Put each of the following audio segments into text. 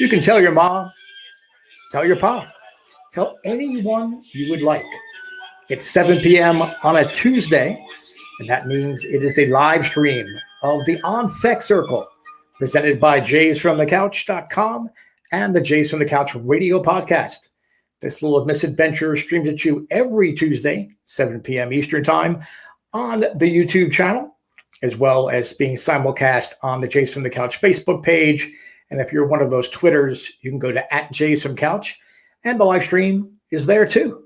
You can tell your mom, tell your pop, tell anyone you would like. It's 7 p.m. on a Tuesday, and that means it is a live stream of the On Fek Circle, presented by JFtC.com and the Jays from the Couch radio podcast. This little misadventure streams at you every Tuesday, 7 p.m. Eastern Time, on the YouTube channel, as well as being simulcast on the Jays from the Couch Facebook page. And if you're one of those Twitters, you can go to @JaysFromCouch, and the live stream is there too.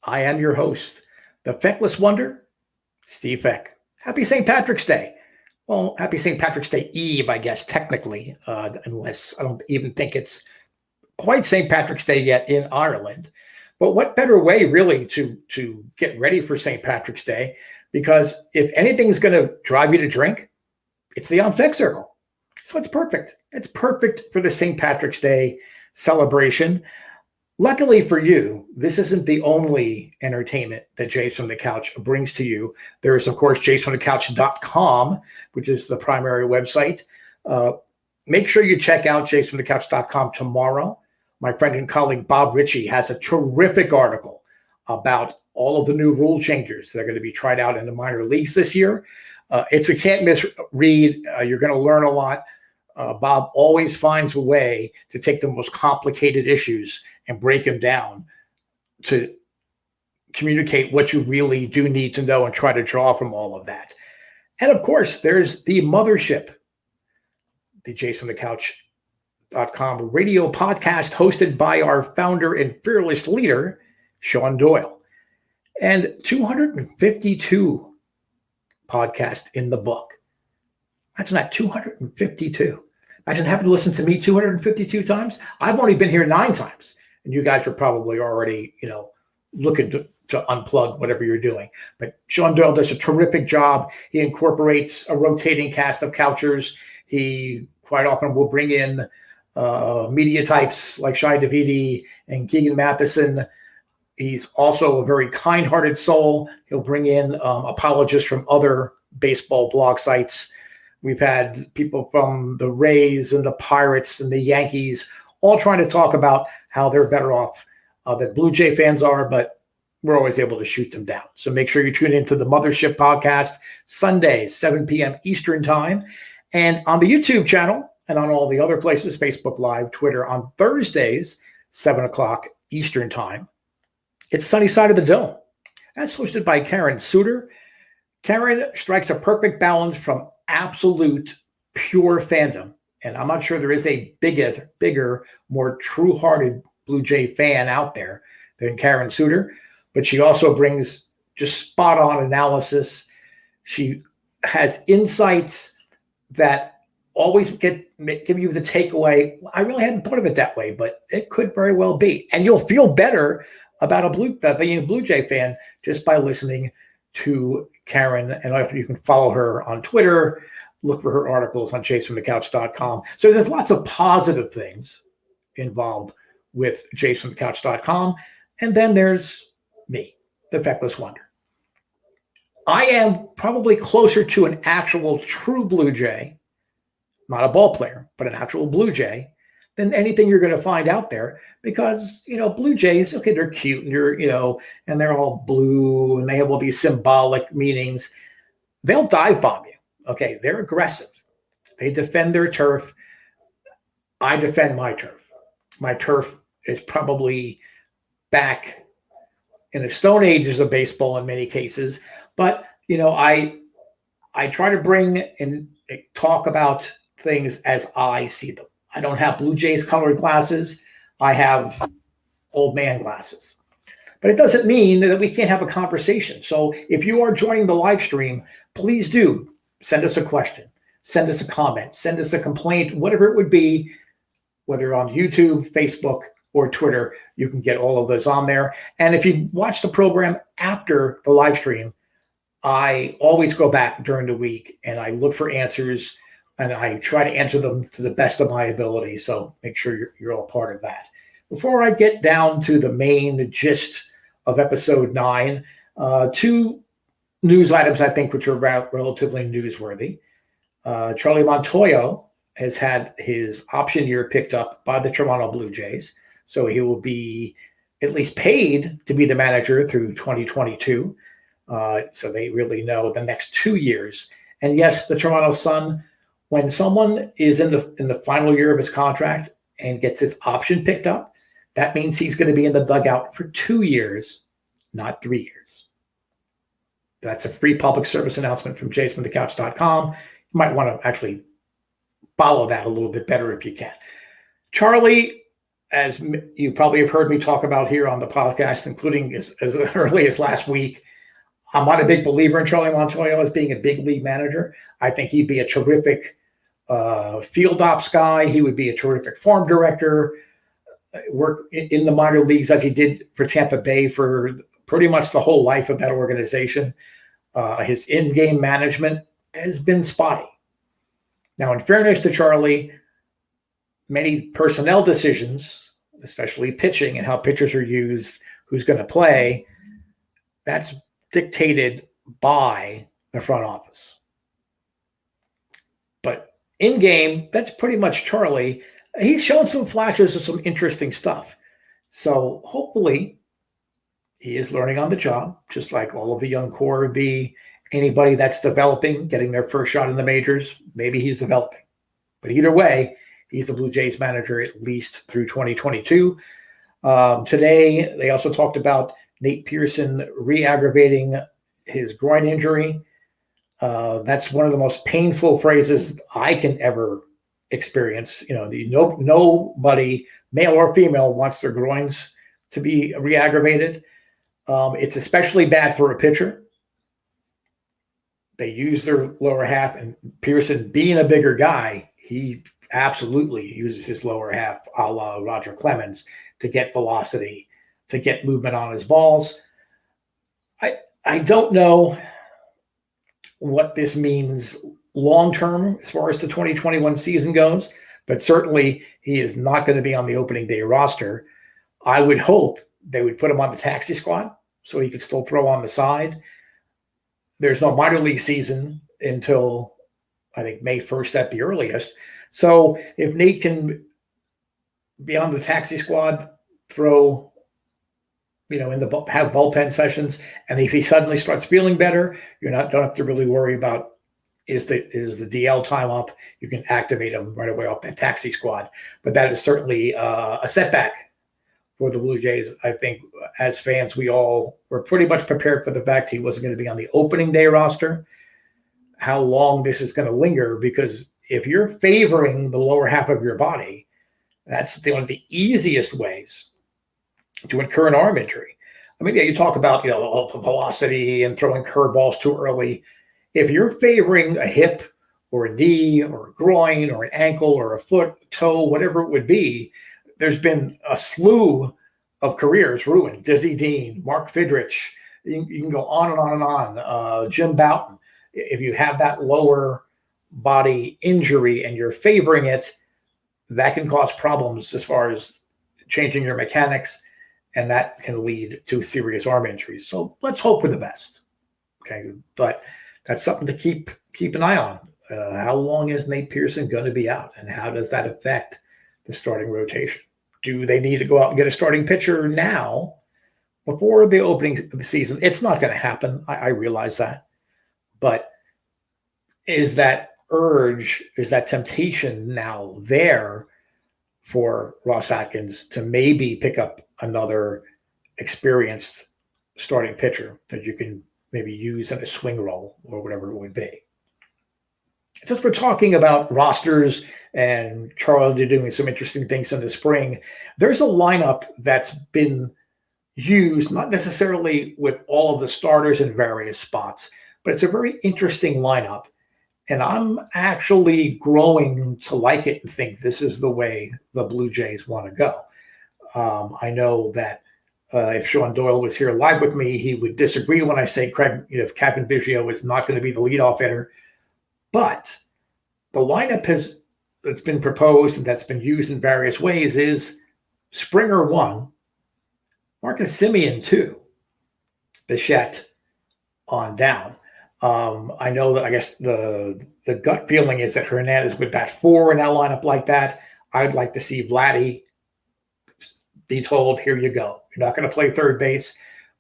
I am your host, the Feckless Wonder, Steve Fek. Happy St. Patrick's Day. Well, happy St. Patrick's Day Eve, I guess, technically, unless I don't even think it's quite St. Patrick's Day yet in Ireland. But what better way, really, to get ready for St. Patrick's Day? Because if anything's going to drive you to drink, it's the On Fek Circle. So it's perfect. It's perfect for the St. Patrick's Day celebration. Luckily for you, this isn't the only entertainment that Jays from the Couch brings to you. There is, of course, JFtC.com, which is the primary website. Make sure you check out JFtC.com tomorrow. My friend and colleague Bob Ritchie has a terrific article about all of the new rule changes that are going to be tried out in the minor leagues this year. It's a can't miss read. You're going to learn a lot. Bob always finds a way to take the most complicated issues and break them down to communicate what you really do need to know and try to draw from all of that. And of course, there's the mothership, the JFtC.com radio podcast hosted by our founder and fearless leader, Sean Doyle. And 252 podcasts in the book. Imagine that, 252. Imagine having to listen to me 252 times. I've only been here 9 times. And you guys are probably already, looking to unplug whatever you're doing. But Sean Doyle does a terrific job. He incorporates a rotating cast of couchers. He quite often will bring in media types like Shai Davidi and Keegan Matheson. He's also a very kind-hearted soul. He'll bring in apologists from other baseball blog sites. We've had people from the Rays and the Pirates and the Yankees all trying to talk about how they're better off than Blue Jay fans are, but we're always able to shoot them down. So make sure you tune into the Mothership podcast Sundays, 7 p.m. Eastern Time, and on the YouTube channel and on all the other places, Facebook Live, Twitter, on Thursdays, 7 o'clock Eastern Time. It's Sunny Side of the Dome. That's hosted by Karen Suter. Karen strikes a perfect balance from absolute pure fandom. And I'm not sure there is a bigger, more true-hearted Blue Jay fan out there than Karen Suter. But she also brings just spot-on analysis. She has insights that always give you the takeaway. I really hadn't thought of it that way, but it could very well be. And you'll feel better about being a Blue Jay fan just by listening to Karen. And you can follow her on Twitter. Look for her articles on JFtC.com. So there's lots of positive things involved with JFtC.com. And then there's me, the Feckless Wonder. I am probably closer to an actual true Blue Jay, not a ball player, but an actual Blue Jay, than anything you're going to find out there, because, Blue Jays, okay, they're cute and and they're all blue and they have all these symbolic meanings. They'll dive bomb you. Okay, they're aggressive. They defend their turf. I defend my turf. My turf is probably back in the Stone Ages of baseball in many cases, but I try to bring and talk about things as I see them. I don't have Blue Jays colored glasses. I have old man glasses. But it doesn't mean that we can't have a conversation. So if you are joining the live stream, please do send us a question, send us a comment, send us a complaint, whatever it would be, whether on YouTube, Facebook, or Twitter. You can get all of those on there. And if you watch the program after the live stream, I always go back during the week and I look for answers and I try to answer them to the best of my ability. So make sure you're all part of that. Before I get down to the main gist of episode 9, 2 news items, I think, which are relatively newsworthy. Charlie Montoyo has had his option year picked up by the Toronto Blue Jays. So he will be at least paid to be the manager through 2022. So they really know the next 2 years. And yes, the Toronto Sun, when someone is in the final year of his contract and gets his option picked up, that means he's going to be in the dugout for 2 years, not 3 years. That's a free public service announcement from jaysfromthecouch.com. You might want to actually follow that a little bit better if you can. Charlie, as you probably have heard me talk about here on the podcast, including as early as last week, I'm not a big believer in Charlie Montoyo as being a big league manager. I think he'd be a terrific field ops guy. He would be a terrific farm director, work in the minor leagues as he did for Tampa Bay for pretty much the whole life of that organization. His in-game management has been spotty. Now, in fairness to Charlie, many personnel decisions, especially pitching and how pitchers are used, who's going to play, that's dictated by the front office. But in game, that's pretty much Charlie. He's shown some flashes of some interesting stuff. So hopefully he is learning on the job, just like all of the young core would be. Anybody that's developing, getting their first shot in the majors, maybe he's developing. But either way, he's the Blue Jays manager at least through 2022. Today, they also talked about Nate Pearson re-aggravating his groin injury. That's one of the most painful phrases I can ever experience. Nobody, male or female, wants their groins to be re-aggravated. It's especially bad for a pitcher. They use their lower half, and Pearson, being a bigger guy, he absolutely uses his lower half, a la Roger Clemens, to get velocity, to get movement on his balls. I don't know what this means long-term as far as the 2021 season goes, but certainly he is not going to be on the opening day roster. I would hope they would put him on the taxi squad so he could still throw on the side. There's no minor league season until, I think, May 1st at the earliest. So if Nate can be on the taxi squad, throw, have bullpen sessions, and if he suddenly starts feeling better, don't have to really worry about is the DL time up. You can activate him right away off that taxi squad. But that is certainly a setback for the Blue Jays. I think as fans, we all were pretty much prepared for the fact he wasn't going to be on the opening day roster. How long this is going to linger, because if you're favoring the lower half of your body, that's one of the easiest ways to incur an arm injury. I mean, you talk about velocity and throwing curveballs too early. If you're favoring a hip or a knee or a groin or an ankle or a foot, toe, whatever it would be, there's been a slew of careers ruined. Dizzy Dean, Mark Fidrich, you can go on and on and on. Jim Bouton. If you have that lower body injury and you're favoring it, that can cause problems as far as changing your mechanics, and that can lead to serious arm injuries. So let's hope for the best. Okay, but that's something to keep an eye on. How long is Nate Pearson going to be out, and how does that affect the starting rotation? Do they need to go out and get a starting pitcher now before the opening of the season? It's not going to happen. I realize that. But is that urge, is that temptation now there for Ross Atkins to maybe pick up another experienced starting pitcher that you can maybe use in a swing role or whatever it would be? Since we're talking about rosters and Charlie doing some interesting things in the spring, there's a lineup that's been used, not necessarily with all of the starters in various spots, but it's a very interesting lineup. And I'm actually growing to like it and think this is the way the Blue Jays want to go. I know that if Sean Doyle was here live with me, he would disagree when I say if Captain Biggio is not going to be the leadoff hitter. But the lineup that's been proposed and that's been used in various ways is Springer 1, Marcus Semien 2, Bichette, on down. I know that I guess the gut feeling is that Hernandez would bat 4 in that lineup like that. I'd like to see Vladdy be told, here you go. You're not going to play third base,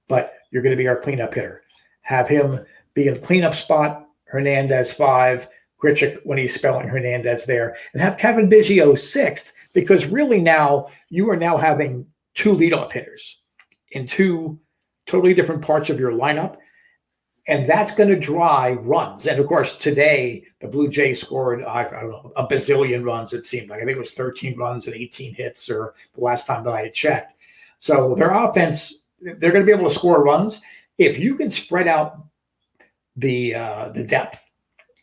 but you're going to be our cleanup hitter. Have him be in a cleanup spot, Hernandez 5, Grichuk when he's spelling Hernandez there, and have Kevin Biggio 6th, because really now you are now having 2 leadoff hitters in 2 totally different parts of your lineup. And that's going to drive runs. And of course, today the Blue Jays scored, I don't know, a bazillion runs, it seemed like. I think it was 13 runs and 18 hits, or the last time that I had checked. So their offense, they're going to be able to score runs. If you can spread out the depth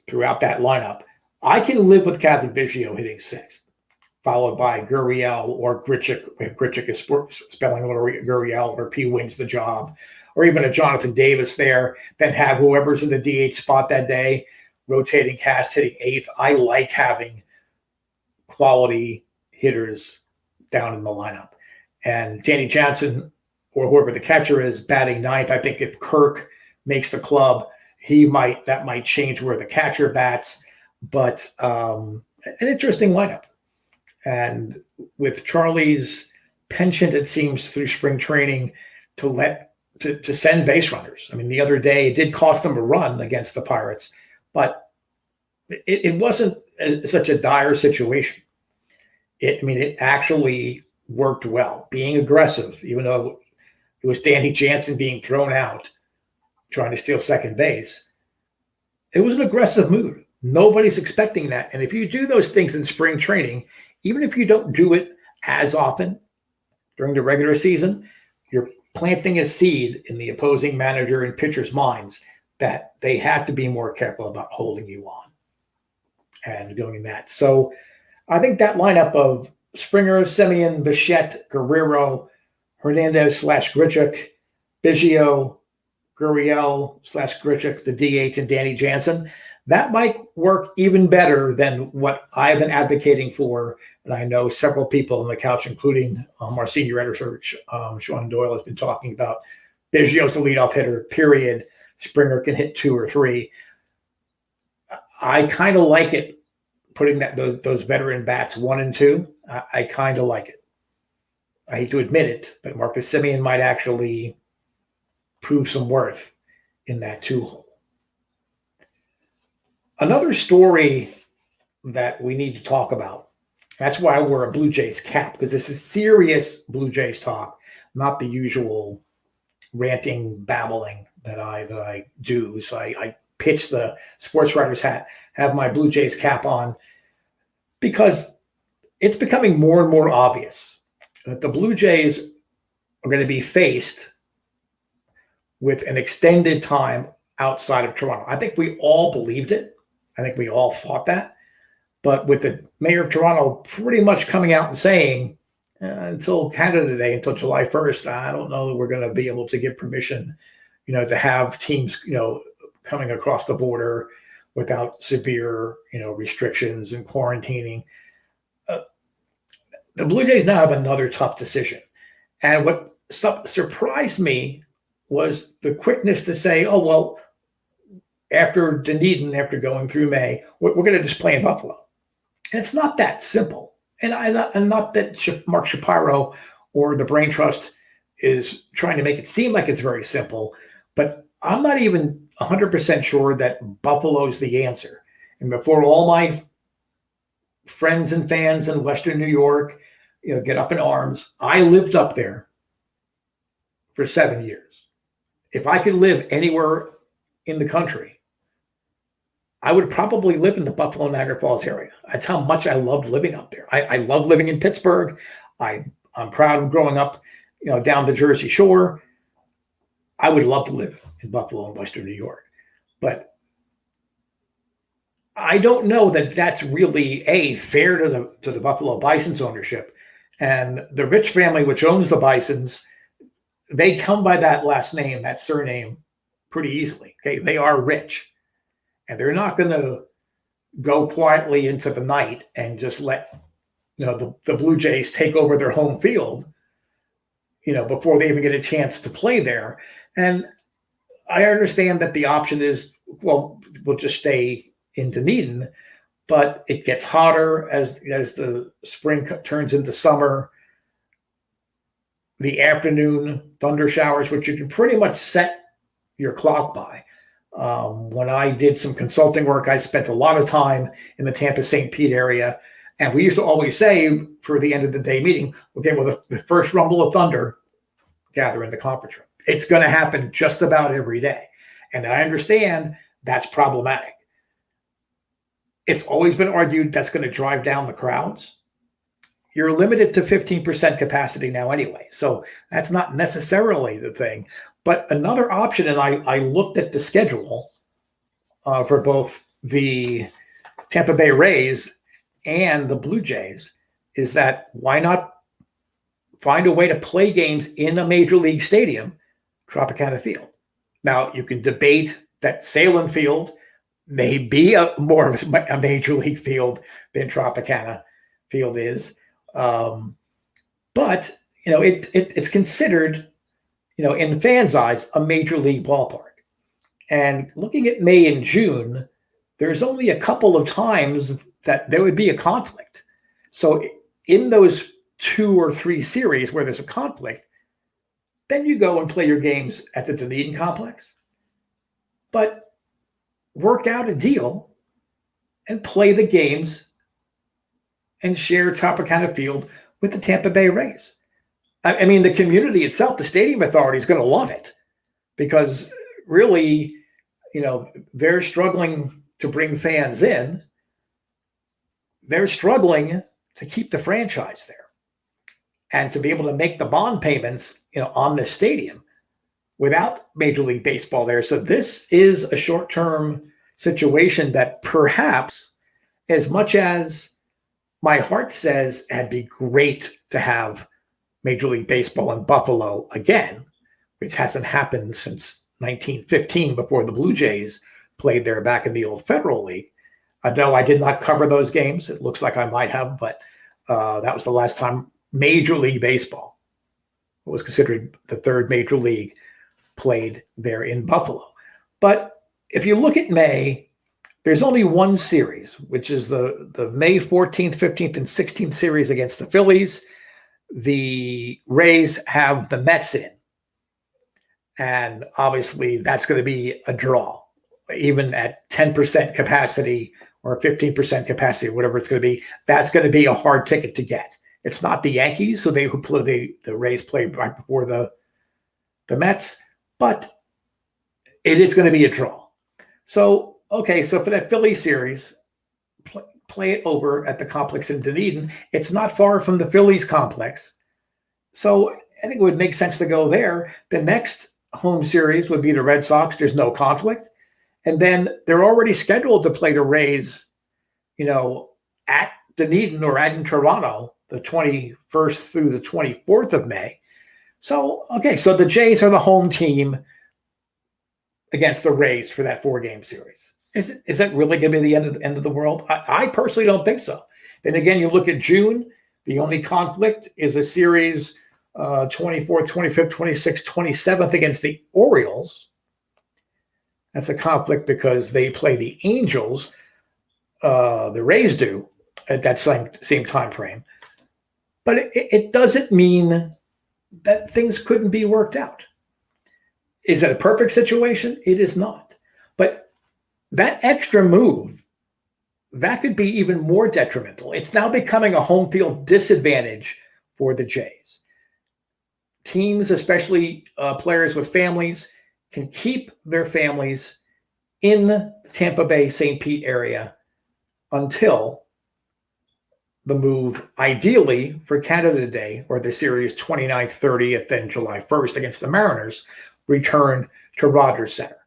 throughout that lineup, I can live with Kevin Biggio hitting 6th, followed by Gurriel or Grichuk. If Grichuk is spelling Gurriel, or P wins the job, or even a Jonathan Davis there, then have whoever's in the DH spot that day, rotating cast hitting 8th. I like having quality hitters down in the lineup. And Danny Jansen, or whoever the catcher is, batting 9th. I think if Kirk makes the club, that might change where the catcher bats. But an interesting lineup. And with Charlie's penchant, it seems, through spring training to send base runners. I mean, the other day it did cost them a run against the Pirates, but it wasn't such a dire situation. It actually worked well, being aggressive, even though it was Danny Jansen being thrown out, trying to steal second base. It was an aggressive move. Nobody's expecting that. And if you do those things in spring training, even if you don't do it as often during the regular season, you're planting a seed in the opposing manager and pitcher's minds that they have to be more careful about holding you on and doing that. So I think that lineup of Springer, Semien, Bichette, Guerrero, Hernandez / Grichuk, Biggio, Gurriel / Grichuk, the DH, and Danny Jansen, that might work even better than what I've been advocating for. And I know several people on the couch, including our senior editor, Sean Doyle, has been talking about Biggio's the leadoff hitter, period. Springer can hit 2 or 3. I kind of like it, putting those veteran bats 1 and 2. I kind of like it. I hate to admit it, but Marcus Semien might actually prove some worth in that 2 hole. Another story that we need to talk about, that's why I wear a Blue Jays cap, because this is serious Blue Jays talk, not the usual ranting, babbling that I do. So I pitch the sports writer's hat, have my Blue Jays cap on, because it's becoming more and more obvious that the Blue Jays are going to be faced with an extended time outside of Toronto. I think we all believed it. I think we all thought that. But with the mayor of Toronto pretty much coming out and saying, until Canada Day, until July 1st, I don't know that we're going to be able to give permission, to have teams, coming across the border without severe, restrictions and quarantining. The Blue Jays now have another tough decision. And what surprised me was the quickness to say, oh, well, after Dunedin, after going through May, we're going to just play in Buffalo. And it's not that simple. And not that Mark Shapiro or the Brain Trust is trying to make it seem like it's very simple, but I'm not even 100% sure that Buffalo's the answer. And before all my friends and fans in Western New York, get up in arms, I lived up there for 7 years. If I could live anywhere in the country, I would probably live in the Buffalo Niagara Falls area. That's how much I loved living up there. I love living in Pittsburgh. I'm proud of growing up, down the Jersey Shore. I would love to live in Buffalo and Western New York. But I don't know that that's really fair to the Buffalo Bison's ownership. And the Rich family, which owns the Bisons, they come by that last name, that surname, pretty easily. Okay, they are rich. And they're not going to go quietly into the night and just let the Blue Jays take over their home field, before they even get a chance to play there. And I understand that the option is, well, we'll just stay in Dunedin, but it gets hotter as the spring turns into summer. The afternoon thunder showers, which you can pretty much set your clock by. When I did some consulting work, I spent a lot of time in the Tampa St. Pete area. And we used to always say for the end of the day meeting, okay, well, the first rumble of thunder, gather in the conference room. It's going to happen just about every day. And I understand that's problematic. It's always been argued that's going to drive down the crowds. You're limited to 15% capacity now anyway. So that's not necessarily the thing. But another option, and I looked at the schedule for both the Tampa Bay Rays and the Blue Jays, is that why not find a way to play games in a major league stadium, Tropicana Field? Now, you can debate that Salem Field may be more of a major league field than Tropicana Field is. But, it's considered, in fans' eyes, a major league ballpark. And looking at May and June, there's only a couple of times that there would be a conflict. So in those 2 or 3 series where there's a conflict, then you go and play your games at the Dunedin complex. But work out a deal and play the games and share Tropicana Field with the Tampa Bay Rays. I mean, the community itself, the stadium authority is going to love it, because really, they're struggling to bring fans in. They're struggling to keep the franchise there and to be able to make the bond payments, on this stadium without Major League Baseball there. So this is a short-term situation that perhaps, as much as my heart says it'd be great to have Major League Baseball in Buffalo again, which hasn't happened since 1915 before the Blue Jays played there back in the old Federal League. I know I did not cover those games. It looks like I might have, but that was the last time Major League Baseball was considered the third major league played there in Buffalo. But if you look at May, there's only one series, which is the May 14th, 15th, and 16th series against the Phillies. The Rays have the Mets in. And obviously that's going to be a draw, even at 10% capacity or 15% capacity, whatever it's going to be. That's going to be a hard ticket to get. It's not the Yankees, so the Rays played right before the Mets, but it is going to be a draw. So, okay, so for that Philly series, play it over at the complex in Dunedin. It's not far from the Phillies complex. So I think it would make sense to go there. The next home series would be the Red Sox. There's no conflict. And then they're already scheduled to play the Rays, at Dunedin or in Toronto, the 21st through the 24th of May. So, okay, so the Jays are the home team against the Rays for that 4-game series. Is that really going to be the end of the world? I personally don't think so. Then again, you look at June, the only conflict is a series 24th, 25th, 26th, 27th against the Orioles. That's a conflict because they play the Angels. The Rays do at that same time frame. But it doesn't mean that things couldn't be worked out. Is it a perfect situation? It is not. But that extra move, that could be even more detrimental. It's now becoming a home field disadvantage for the Jays. Teams, especially players with families, can keep their families in the Tampa Bay, St. Pete area until the move, ideally for Canada Day, or the series 29th, 30th, and July 1st against the Mariners, return to Rogers Center.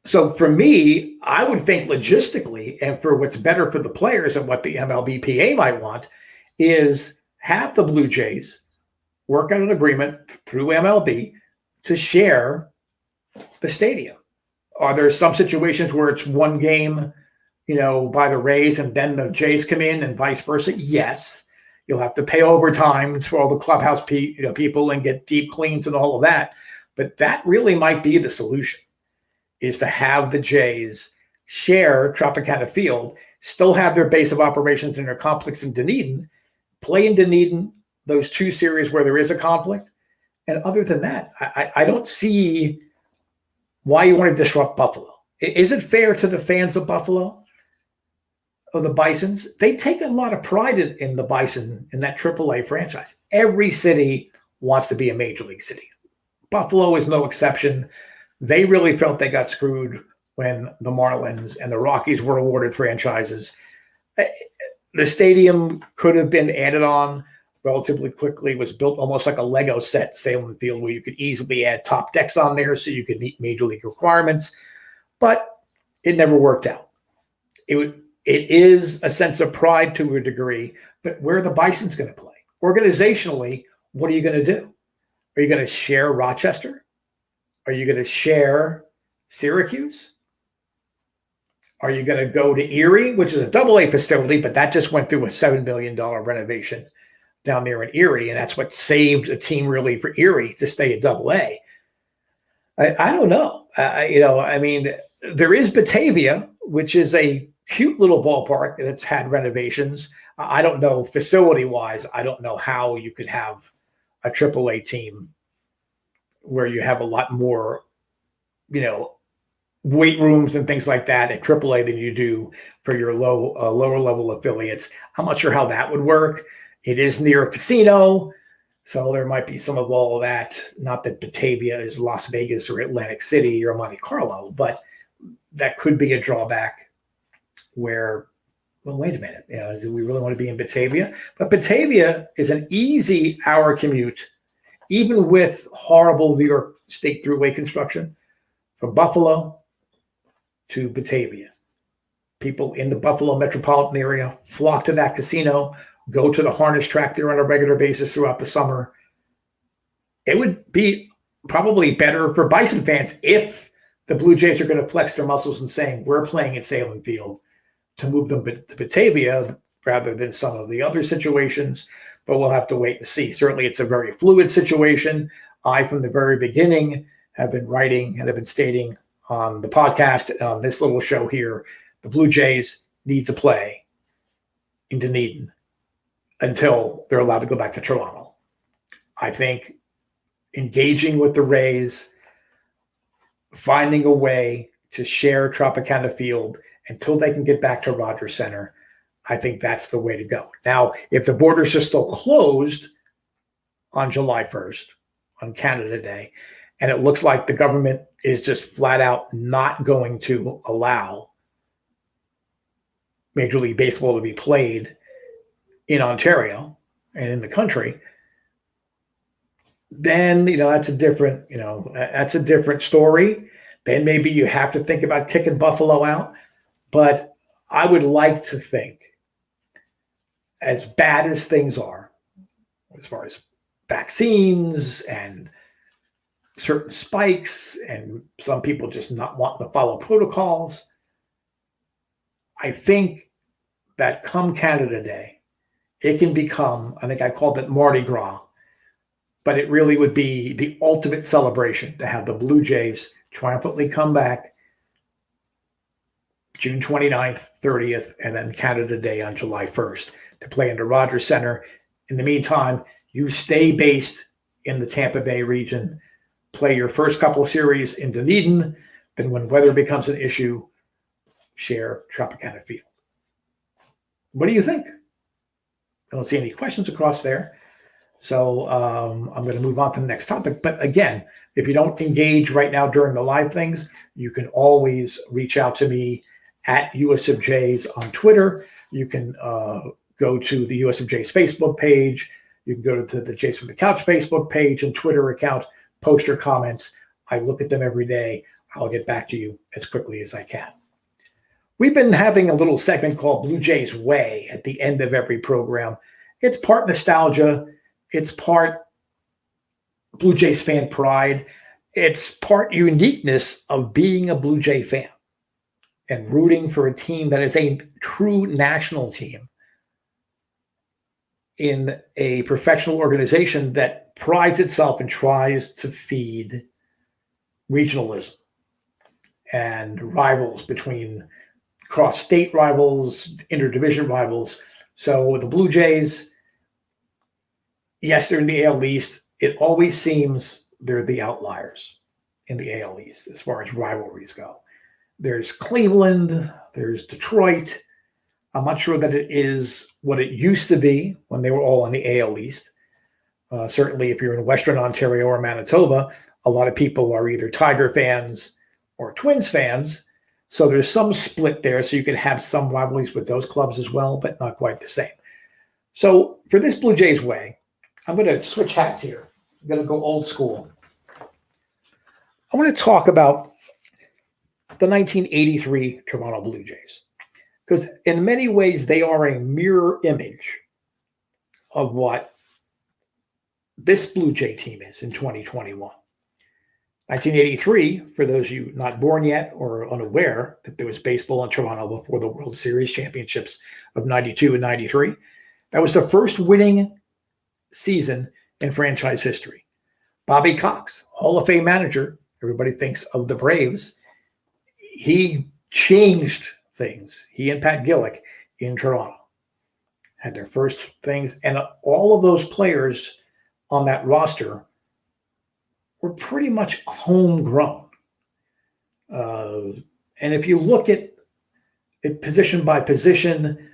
So for me, I would think logistically, and for what's better for the players and what the MLBPA might want, is have the Blue Jays work out an agreement through MLB to share the stadium. Are there some situations where it's one game, by the Rays and then the Jays come in and vice versa? Yes. You'll have to pay overtime for all the clubhouse people and get deep cleans and all of that. But that really might be the solution, is to have the Jays share Tropicana Field, still have their base of operations in their complex in Dunedin, play in Dunedin those two series where there is a conflict. And other than that, I don't see why you want to disrupt Buffalo. Is it fair to the fans of Buffalo, of the Bisons? They take a lot of pride in the Bison, in that AAA franchise. Every city wants to be a major league city. Buffalo is no exception. They really felt they got screwed when the Marlins and the Rockies were awarded franchises. The stadium could have been added on relatively quickly. It was built almost like a Lego set, Salem Field, where you could easily add top decks on there so you could meet major league requirements. But it never worked out. It is a sense of pride to a degree, but where are the Bisons going to play? Organizationally, what are you going to do? Are you going to share Rochester? Are you going to share Syracuse? Are you going to go to Erie, which is a AA facility, but that just went through a $7 million renovation down there in Erie, and that's what saved a team really for Erie to stay at AA. I don't know. I mean, there is Batavia, which is a cute little ballpark that's had renovations. I don't know, facility-wise, I don't know how you could have a AAA team where you have a lot more, weight rooms and things like that at AAA than you do for your lower level affiliates. I'm not sure how that would work. It is near a casino, so there might be some of all of that. Not that Batavia is Las Vegas or Atlantic City or Monte Carlo, but that could be a drawback where, well, wait a minute, do we really want to be in Batavia? But Batavia is an easy hour commute, even with horrible New York State Thruway construction, from Buffalo to Batavia. People in the Buffalo metropolitan area flock to that casino, go to the harness track there on a regular basis throughout the summer. It would be probably better for Bison fans if the Blue Jays are going to flex their muscles and saying, we're playing at Salem Field, to move them to Batavia rather than some of the other situations. But we'll have to wait and see. Certainly, it's a very fluid situation. I, from the very beginning, have been writing and have been stating on the podcast, on this little show here, the Blue Jays need to play in Dunedin until they're allowed to go back to Toronto. I think engaging with the Rays, finding a way to share Tropicana Field until they can get back to Rogers Center, I think that's the way to go. Now, if the borders are still closed on July 1st, on Canada Day, and it looks like the government is just flat out not going to allow Major League Baseball to be played in Ontario and in the country, then that's a different story. Then maybe you have to think about kicking Buffalo out. But I would like to think, as bad as things are, as far as vaccines and certain spikes and some people just not wanting to follow protocols, I think that come Canada Day, it can become, I think I called it Mardi Gras, but it really would be the ultimate celebration to have the Blue Jays triumphantly come back June 29th, 30th, and then Canada Day on July 1st to play in the Rogers Center. In the meantime, you stay based in the Tampa Bay region, play your first couple of series in Dunedin, then when weather becomes an issue, share Tropicana Field. What do you think? I don't see any questions across there. So I'm going to move on to the next topic. But again, if you don't engage right now during the live things, you can always reach out to me at US of Jays on Twitter. You can go to the US of Jays Facebook page. You can go to the Jays from the Couch Facebook page and Twitter account, post your comments. I look at them every day. I'll get back to you as quickly as I can. We've been having a little segment called Blue Jays Way at the end of every program. It's part nostalgia. It's part Blue Jays fan pride. It's part uniqueness of being a Blue Jay fan and rooting for a team that is a true national team in a professional organization that prides itself and tries to feed regionalism and rivals between cross-state rivals, interdivision rivals. So the Blue Jays, yes, they're in the AL East. It always seems they're the outliers in the AL East as far as rivalries go. There's Cleveland, there's Detroit. I'm not sure that it is what it used to be when they were all in the AL East. Certainly, if you're in Western Ontario or Manitoba, a lot of people are either Tiger fans or Twins fans. So there's some split there. So you can have some rivalries with those clubs as well, but not quite the same. So for this Blue Jays way, I'm going to switch hats here. I'm going to go old school. I want to talk about the 1983 Toronto Blue Jays, because in many ways they are a mirror image of what this Blue Jay team is in 2021. 1983, for those of you not born yet or unaware that there was baseball in Toronto before the World Series championships of 92 and 93, that was the first winning season in franchise history. Bobby Cox, Hall of Fame manager, everybody thinks of the Braves. He changed things. He and Pat Gillick in Toronto had their first things, and all of those players on that roster were pretty much homegrown. And if you look at it position by position,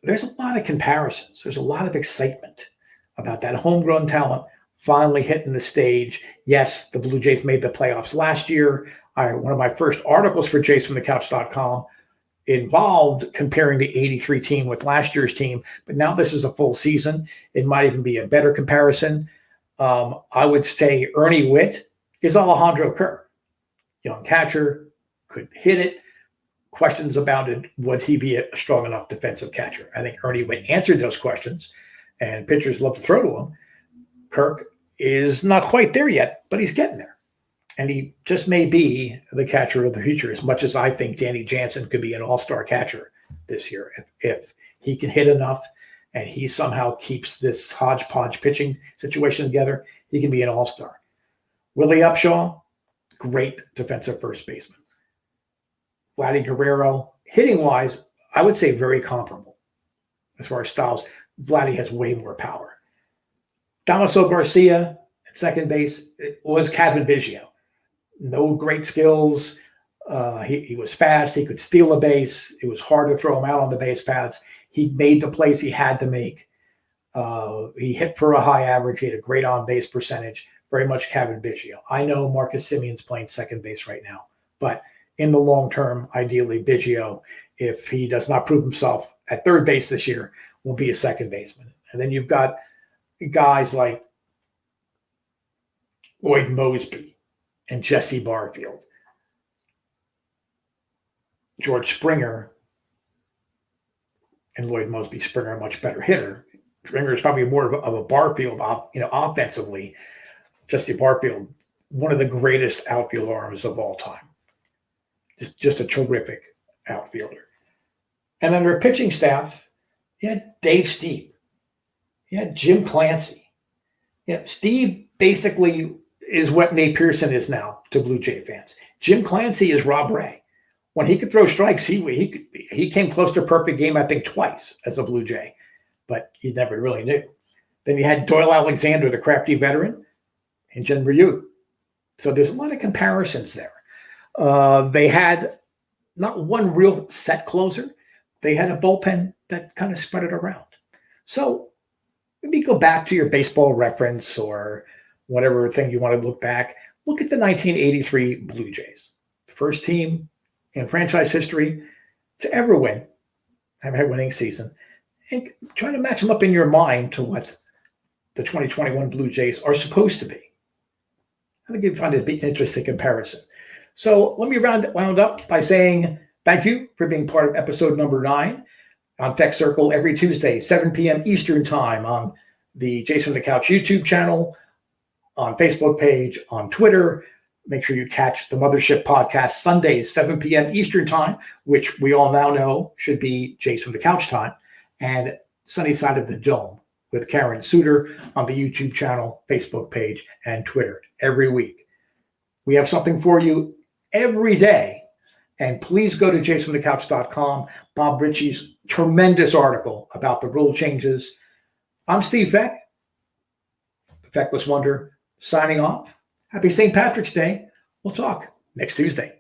there's a lot of comparisons. There's a lot of excitement about that homegrown talent finally hitting the stage. Yes, the Blue Jays made the playoffs last year. One of my first articles for JFtC involved comparing the 83 team with last year's team, but now this is a full season. It might even be a better comparison. I would say Ernie Witt is Alejandro Kirk. Young catcher, could hit it. Questions about it, would he be a strong enough defensive catcher? I think Ernie Witt answered those questions, and pitchers love to throw to him. Kirk is not quite there yet, but he's getting there. And he just may be the catcher of the future, as much as I think Danny Jansen could be an all-star catcher this year. If he can hit enough and he somehow keeps this hodgepodge pitching situation together, he can be an all-star. Willie Upshaw, great defensive first baseman. Vladdy Guerrero, hitting-wise, I would say very comparable as far as styles. Vladdy has way more power. Damaso Garcia at second base was Kevin Biggio. No great skills. He was fast. He could steal a base. It was hard to throw him out on the base paths. He made the plays he had to make. He hit for a high average. He had a great on-base percentage. Very much Kevin Biggio. I know Marcus Simeon's playing second base right now, but in the long term, ideally Biggio, if he does not prove himself at third base this year, will be a second baseman. And then you've got guys like Lloyd Moseby and Jesse Barfield. George Springer and Lloyd Moseby. Springer, a much better hitter. Springer is probably more of a Barfield, offensively. Jesse Barfield, one of the greatest outfield arms of all time. Just a terrific outfielder. And under a pitching staff, you had Dave Stieb. You had Jim Clancy. Steve basically is what Nate Pearson is now to Blue Jay fans. Jim Clancy is Rob Ray. When he could throw strikes, he came close to a perfect game, I think, twice as a Blue Jay, but you never really knew. Then you had Doyle Alexander, the crafty veteran, and Jim Ryu. So there's a lot of comparisons there. They had not one real set closer. They had a bullpen that kind of spread it around. So maybe go back to your baseball reference or whatever thing you want to look back. Look at the 1983 Blue Jays, the first team in franchise history to ever have a winning season, and try to match them up in your mind to what the 2021 Blue Jays are supposed to be. I think you'd find it an interesting comparison. So let me round up by saying thank you for being part of episode number 9 on Tech Circle every Tuesday, 7 p.m. Eastern Time on the Jason from the Couch YouTube channel, on Facebook page, on Twitter. Make sure you catch the Mothership podcast Sundays, 7 p.m. Eastern Time, which we all now know should be Jason from the Couch time, and Sunny Side of the Dome with Karen Suter on the YouTube channel, Facebook page, and Twitter every week. We have something for you every day. And please go to jasonthecouch.com, Bob Ritchie's tremendous article about the rule changes. I'm Steve Fek, the Feckless Wonder, signing off. Happy St. Patrick's Day. We'll talk next Tuesday.